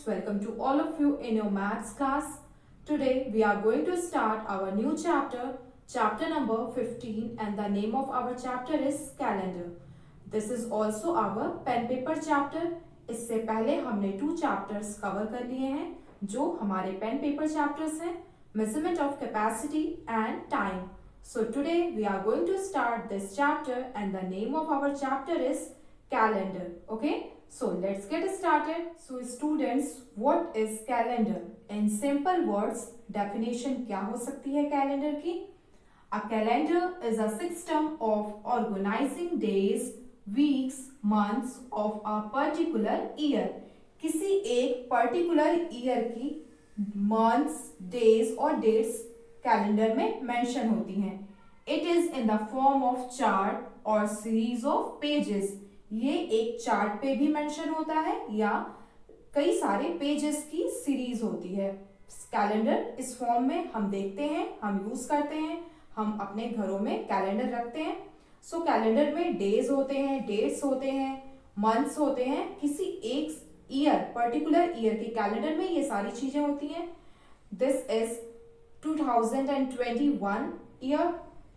welcome to all of you in your maths class. Today we are going to start our new chapter, chapter number 15, and the name of our chapter is calendar. This is also our pen paper chapter. इससे पहले हमने 2 chapters cover कर लिए हैं जो हमारे pen paper chapters हैं, measurement of capacity and time. So today we are going to start this chapter and the name of our chapter is calendar. Okay, so let's get started. So students, what is calendar? In simple words, definition क्या हो सकती है calendar की? A calendar is a system of organizing days, weeks, months of a particular year. किसी एक particular year की months, days और dates calendar में मेंशन होती हैं. It is in the form of chart और सीरीज ऑफ पेजेस. ये एक चार्ट पे भी मेंशन होता है या कई सारे पेजेस की सीरीज होती है. कैलेंडर इस फॉर्म में हम देखते हैं, हम यूज करते हैं, हम अपने घरों में कैलेंडर रखते हैं. सो कैलेंडर में डेज होते हैं, डेट्स होते हैं, मंथ्स होते हैं. किसी एक ईयर, पर्टिकुलर ईयर की कैलेंडर में ये सारी चीजें होती हैं. This is 2021 year.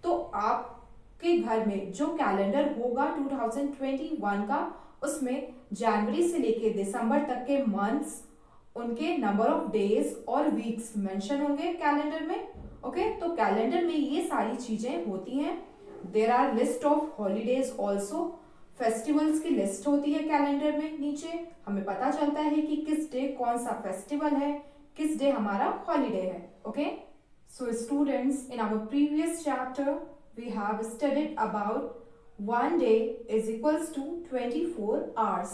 तो आपके घर में जो कैलेंडर होगा 2021 का, उसमें जनवरी से लेके दिसंबर तक के मंथ्स, उनके नंबर ऑफ डेज और वीक्स मेंशन होंगे कैलेंडर में. ओके, तो कैलेंडर में ये सारी चीजें होती हैं. There are list of holidays also. Festivals की लिस्ट होती है कैलेंडर में. नीचे हमें पता चलता है कि किस डे कौन सा फेस्टिवल है, किस डे हमारा हॉलीडे है. Okay, so students, in our previous chapter we have studied about one day is equals to 24 hours.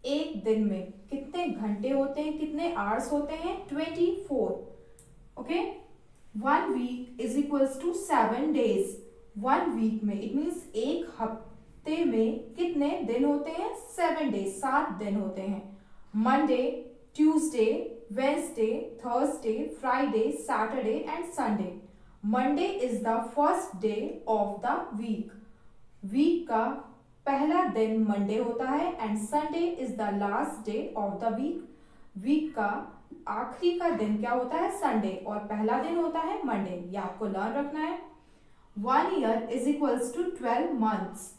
एक दिन में कितने घंटे होते हैं, कितने आवर्स होते हैं? 24. Okay, one week is equals to 7 days. one week में it means एक हफ्ते में कितने दिन होते हैं? 7 days, 7 दिन होते हैं. Monday, Tuesday, Wednesday, Thursday, Friday, Saturday and Sunday. Monday is the first day of the week. Week का पहला दिन Monday होता है and Sunday is the last day of the week. Week का आखिरी का दिन क्या होता है? Sunday. और पहला दिन होता है Monday. ये आपको लर्न रखना है. 1 year is equals to 12 months.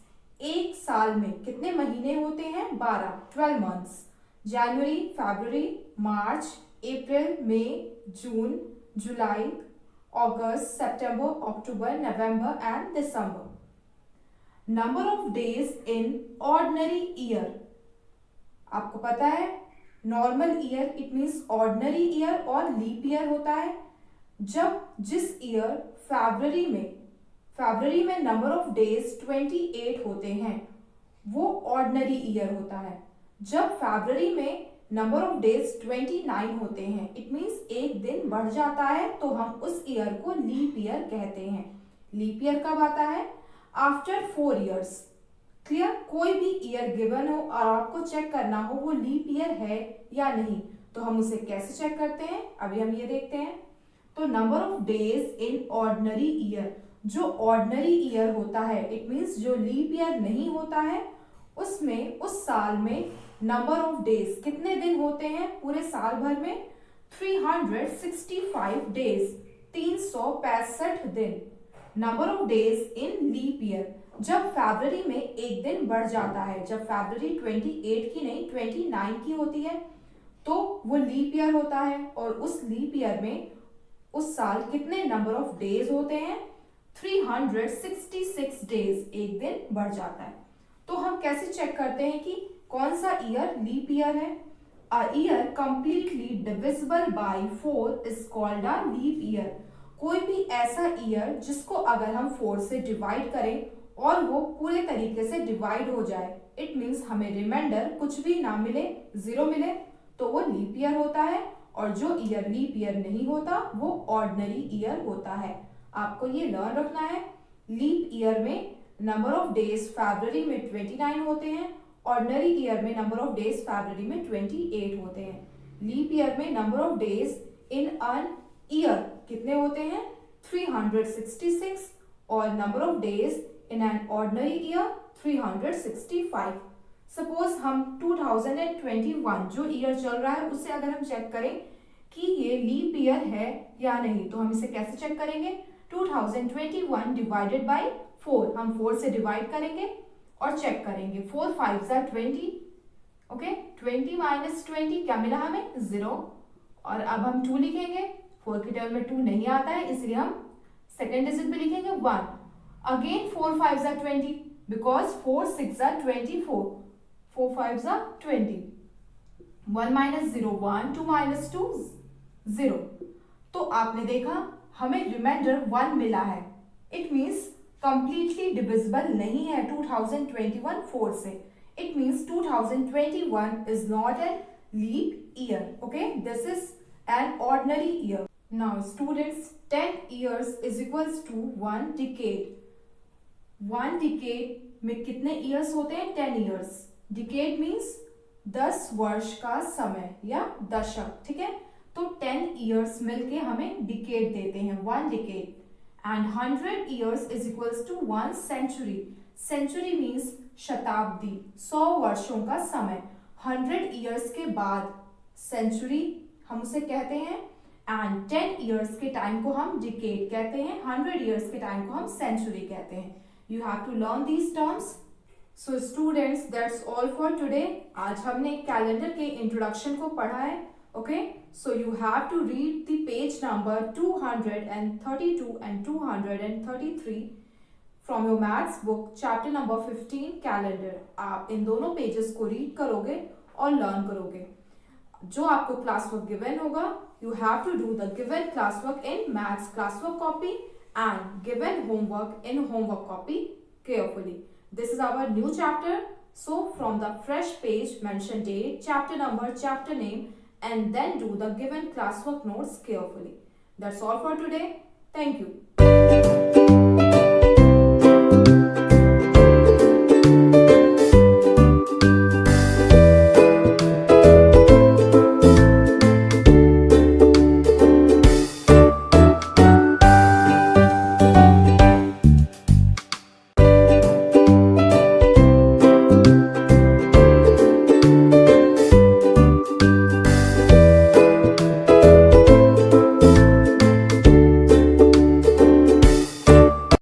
एक साल में कितने महीने होते हैं? 12. 12 months. January, February, March, April, May, June, July, August, September, October, November and December. Number of days in ordinary year. आपको पता है normal year it means ordinary year और लीप ईयर होता है. जब जिस ईयर फरवरी में नंबर ऑफ डेज 28 होते हैं वो ऑर्डिनरी ईयर होता है. जब फरवरी में नंबर ऑफ डेज 29 होते हैं इट मींस एक दिन बढ़ जाता है, तो हम उस ईयर को लीप ईयर कहते हैं. लीप ईयर कब आता है? After 4 years. क्लियर? कोई भी ईयर गिवन हो और आपको चेक करना हो वो लीप ईयर है या नहीं, तो हम उसे कैसे चेक करते हैं अभी हम ये देखते हैं. तो number of days in ordinary year, जो ऑर्डिनरी ईयर होता है इट मींस जो लीप ईयर नहीं होता है, उसमें उस साल में नंबर ऑफ डेज कितने दिन होते हैं पूरे साल भर में? 365 डेज, 365 दिन. Number of days in leap year, जब फरवरी में एक दिन बढ़ जाता है, जब फरवरी 28 की नहीं 29 की होती है तो वो लीप ईयर होता है. और उस लीप ईयर में उस साल कितने नंबर ऑफ डेज होते हैं? 366 डेज, एक दिन बढ़ जाता है. तो हम कैसे चेक करते हैं कि कौन सा ईयर लीप ईयर है? A year completely divisible by 4 is called a leap year. कोई भी ऐसा ईयर जिसको अगर हम 4 से डिवाइड करें और वो पूरे तरीके से डिवाइड हो जाए, इट मींस हमें रिमाइंडर कुछ भी ना मिले, 0 मिले, तो वो लीप ईयर होता है. और जो ईयर लीप ईयर नहीं होता वो ऑर्डिनरी ईयर होता है. आपको ये लर्न रखना है. लीप ईयर में नंबर ऑफ डेज फरवरी में 29 होते हैं, ऑर्डिनरी ईयर में नंबर ऑफ डेज फरवरी में 28 होते हैं. लीप ईयर में number of days in an year कितने होते हैं? 366. और number of days in an ordinary year 365. Suppose हम 2021 जो ईयर चल रहा है उससे अगर हम चेक करें कि ये लीप ईयर है या नहीं, तो हम इसे कैसे चेक करेंगे? 2021 डिवाइडेड बाय 4, हम 4 से डिवाइड करेंगे और चेक करेंगे। 4 5 ज़ा 20, ओके, 20 माइनस 20 क्या मिला हमें? 0। और अब हम 2 लिखेंगे, 4 की टर्म में 2 नहीं आता है इसलिए हम सेकेंड डिजिट में लिखेंगे 1। अगेन 4 5 ज़ा 20 बिकॉज 4 6 ज़ा 24, 4 5 ज़ा 20, 1 माइनस 0 1, 2 माइनस 2 0। तो आपने देखा हमें रिमाइंडर 1 मिला है। इट मीन्स कंप्लीटली डिविजिबल नहीं है 2021 4 से। It means 2021 is not an leap year, okay, this is an ordinary year. Now students, 10 years is equals to 1 decade। 1 decade में कितने ईयर्स होते हैं? 10 years। डिकेड मीन्स 10 वर्ष का समय या दशक, ठीक है। तो 10 years मिलके हमें डिकेड देते हैं, 1 decade। And 100 years is equals to 1 century। Century means शताब्दी, 100 वर्षों का समय। 100 years के बाद सेंचुरी हम उसे कहते हैं, एंड 10 years के टाइम को हम डिकेड कहते हैं, 100 years के टाइम को हम सेंचुरी कहते हैं। You have to learn these terms. So students, that's all for today. आज हमने कैलेंडर के इंट्रोडक्शन को पढ़ा है, okay. So you have to read the page number 232 and 233 from your maths book, chapter number 15 calendar. आप इन दोनों pages को रीड करोगे और लर्न करोगे। जो आपको क्लास वर्क गिवन होगा, you have to do the given classwork in maths classwork copy and given homework in homework copy carefully. This is our new chapter. So from the fresh page, mention date, chapter number, chapter name, and then do the given classwork notes carefully. That's all for today. Thank you.